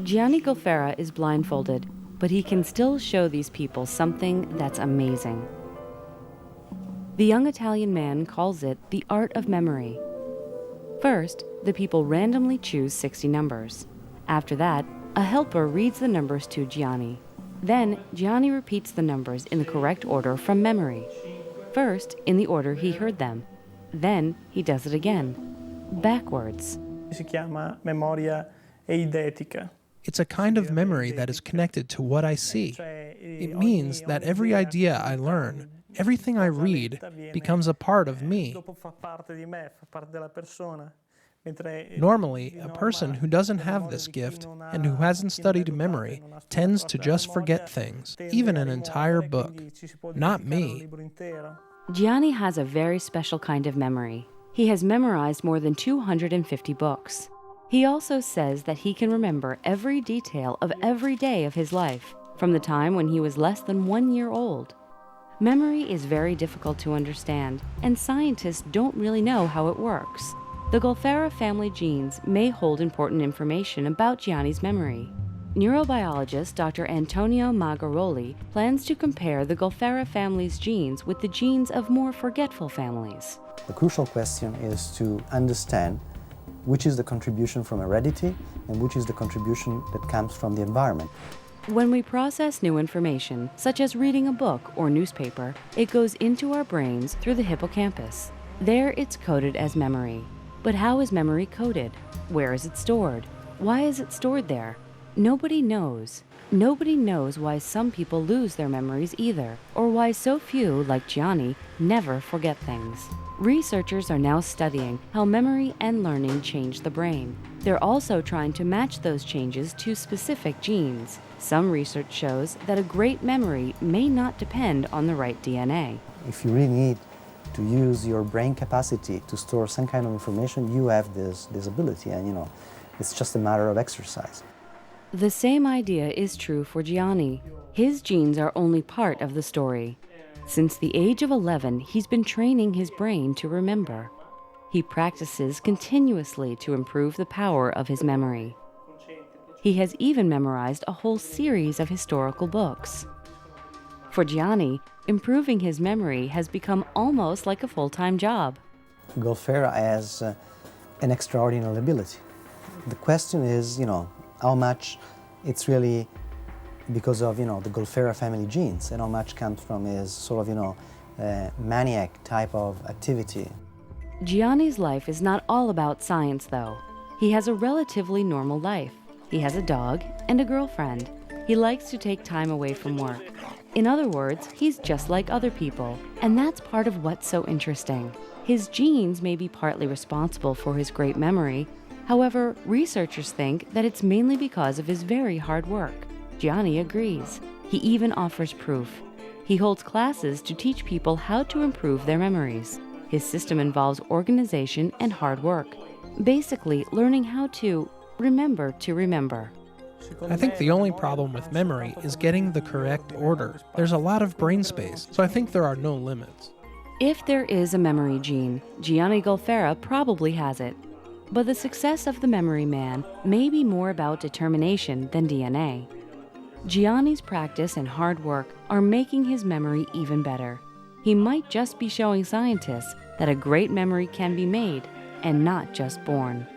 Gianni Golfera is blindfolded, but he can still show these people something that's amazing. The young Italian man calls it the art of memory. First, the people randomly choose 60 numbers. After that, a helper reads the numbers to Gianni. Then, Gianni repeats the numbers in the correct order from memory. First, in the order he heard them. Then, he does it again, backwards. Si chiama memoria eidetica. It's a kind of memory that is connected to what I see. It means that every idea I learn, everything I read, becomes a part of me. Normally, a person who doesn't have this gift and who hasn't studied memory tends to just forget things, even an entire book. Not me. Gianni has a very special kind of memory. He has memorized more than 250 books. He also says that he can remember every detail of every day of his life, from the time when he was less than 1 year old. Memory is very difficult to understand, and scientists don't really know how it works. The Golfera family genes may hold important information about Gianni's memory. Neurobiologist Dr. Antonio Magaroli plans to compare the Golfera family's genes with the genes of more forgetful families. The crucial question is to understand which is the contribution from heredity and which is the contribution that comes from the environment. When we process new information, such as reading a book or newspaper, it goes into our brains through the hippocampus. There it's coded as memory. But how is memory coded? Where is it stored? Why is it stored there? Nobody knows. Nobody knows why some people lose their memories either, or why so few, like Gianni, never forget things. Researchers are now studying how memory and learning change the brain. They're also trying to match those changes to specific genes. Some research shows that a great memory may not depend on the right DNA. If you really need to use your brain capacity to store some kind of information, you have this ability, and it's just a matter of exercise. The same idea is true for Gianni. His genes are only part of the story. Since the age of 11, he's been training his brain to remember. He practices continuously to improve the power of his memory. He has even memorized a whole series of historical books. For Gianni, improving his memory has become almost like a full-time job. Golfera has an extraordinary ability. The question is, how much it's really because of, the Golfera family genes, and how much comes from his sort of, maniac type of activity. Gianni's life is not all about science, though. He has a relatively normal life. He has a dog and a girlfriend. He likes to take time away from work. In other words, he's just like other people, and that's part of what's so interesting. His genes may be partly responsible for his great memory. However, researchers think that it's mainly because of his very hard work. Gianni agrees. He even offers proof. He holds classes to teach people how to improve their memories. His system involves organization and hard work, basically learning how to remember to remember. I think the only problem with memory is getting the correct order. There's a lot of brain space, so I think there are no limits. If there is a memory gene, Gianni Golfera probably has it. But the success of the memory man may be more about determination than DNA. Gianni's practice and hard work are making his memory even better. He might just be showing scientists that a great memory can be made and not just born.